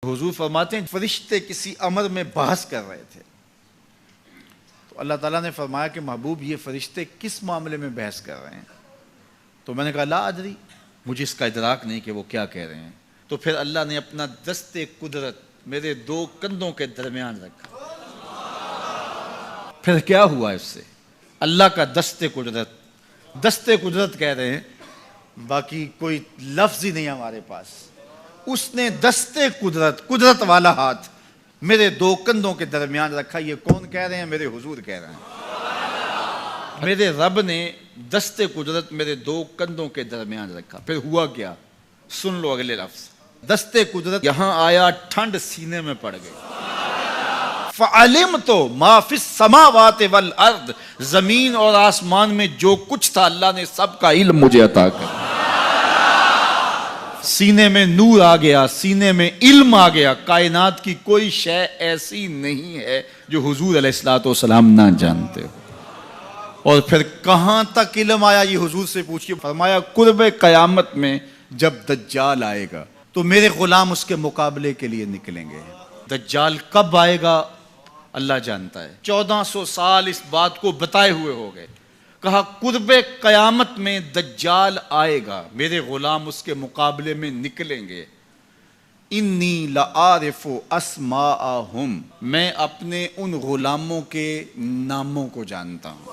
हुजूर फरमाते हैं फरिश्ते किसी अमर में बहस कर रहे थे, तो अल्लाह ताला ने फरमाया कि महबूब ये फरिश्ते किस मामले में बहस कर रहे हैं? तो मैंने कहा ला अदरी, मुझे इसका इदराक नहीं कि वो क्या कह रहे हैं। तो फिर अल्लाह ने अपना दस्ते कुदरत मेरे दो कंधों के दरमियान रखा। फिर क्या हुआ इससे? अल्लाह का दस्ते कुदरत कह रहे हैं, बाकी कोई लफ्ज ही नहीं हमारे पास। उसने दस्ते कुदरत वाला हाथ मेरे दो कंधों के दरमियान रखा। ये कौन कह रहे हैं? मेरे हुजूर कह रहे हैं। मेरे रब ने दस्ते कुदरत मेरे दो कंधों के दरमियान रखा। फिर हुआ क्या? सुन लो अगले लफ्ज। दस्ते कुदरत यहां आया, ठंड सीने में पड़ गई। फ़अलिम तो माफिस समावात वल अर्द, जमीन और आसमान में जो कुछ था अल्लाह ने सबका इल्म मुझे अता कर। सीने में नूर आ गया, सीने में इल्म आ गया। कायनात की कोई शय ऐसी नहीं है जो हुजूर अलैहिस्सलातु वस्सलाम ना जानते हो। और फिर कहां तक इल्म आया ये हुजूर से पूछिए। फरमाया कुर्बे कयामत में जब दज्जाल आएगा तो मेरे गुलाम उसके मुकाबले के लिए निकलेंगे। दज्जाल कब आएगा अल्लाह जानता है। 1400 साल इस बात को बताए हुए हो गए। कहा कुर्बे कयामत में दज्जाल आएगा, मेरे गुलाम उसके मुकाबले में निकलेंगे। इन्नी लआरिफु अस्माअहुम, मैं अपने उन गुलामों के नामों को जानता हूं।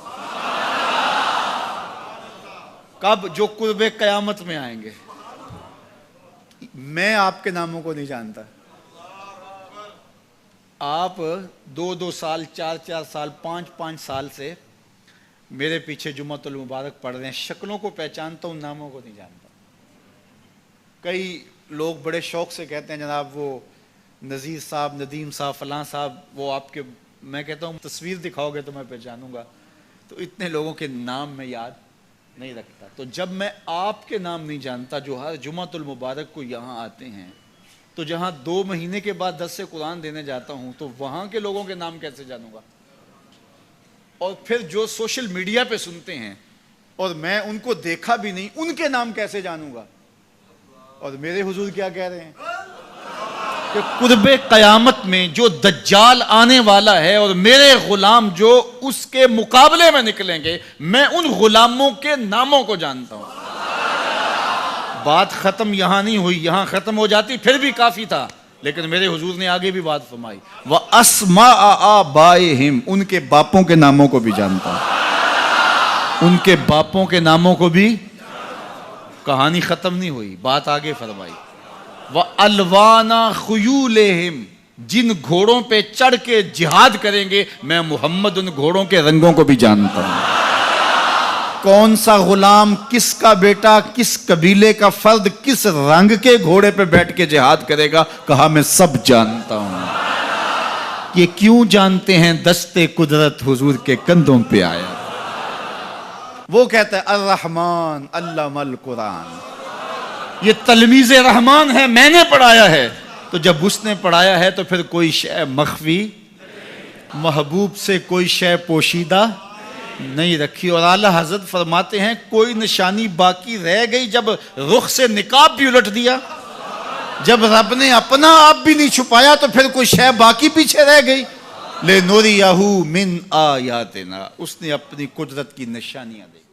कब? जो कुर्बे कयामत में आएंगे। मैं आपके नामों को नहीं जानता। आप 2-2 साल, 4-4 साल, 5-5 साल से मेरे पीछे जुम्मतुल मुबारक पढ़ रहे हैं। शक्लों को पहचानता हूं, नामों को नहीं जानता। कई लोग बड़े शौक से कहते हैं जनाब वो नज़ीर साहब, नदीम साहब, फलां साहब, वो आपके, मैं कहता हूं तस्वीर दिखाओगे तो मैं पहचानूंगा। तो इतने लोगों के नाम मैं याद नहीं रखता। तो जब मैं आपके नाम नहीं जानता जो हर जुम्मतुल मुबारक को यहाँ आते हैं, तो जहां 2 महीने के बाद 10 से कुरान देने जाता हूं तो वहां के लोगों के नाम कैसे जानूंगा? और फिर जो सोशल मीडिया पे सुनते हैं और मैं उनको देखा भी नहीं, उनके नाम कैसे जानूंगा? और मेरे हुजूर क्या कह रहे हैं कि कुर्बे कयामत में जो दज्जाल आने वाला है और मेरे गुलाम जो उसके मुकाबले में निकलेंगे, मैं उन गुलामों के नामों को जानता हूं। बात खत्म यहां नहीं हुई, यहां खत्म हो जाती फिर भी काफी था, लेकिन मेरे हुजूर ने आगे भी बात फरमाई। व अस्मा आबाइहिम, उनके बापों के नामों को भी जानता हूं। उनके बापों के नामों को भी। कहानी खत्म नहीं हुई, बात आगे फरमाई। व अलवाना खुयूलेहिम, जिन घोड़ों पे चढ़ के जिहाद करेंगे मैं मोहम्मद उन घोड़ों के रंगों को भी जानता हूं। कौन सा गुलाम, किसका बेटा, किस कबीले का फर्द किस रंग के घोड़े पे बैठ के जिहाद करेगा, कहा मैं सब जानता हूं। ये क्यों जानते हैं? दस्ते कुदरत हुजूर के कंधों पे आया। वो कहता है अर्रहमान अल्लमल कुरान, ये तलमीज़े रहमान है, मैंने पढ़ाया है। तो जब उसने पढ़ाया है तो फिर कोई शय मख्फी, महबूब से कोई शय पोशीदा नहीं रखी। और आला हजरत फरमाते हैं कोई निशानी बाकी रह गई जब रुख से निकाब भी उलट दिया, जब रब ने अपना आप भी नहीं छुपाया तो फिर कोई शय बाकी पीछे रह गई। ले नूरियहू मिन आयातिना, उसने अपनी कुदरत की निशानियां दी।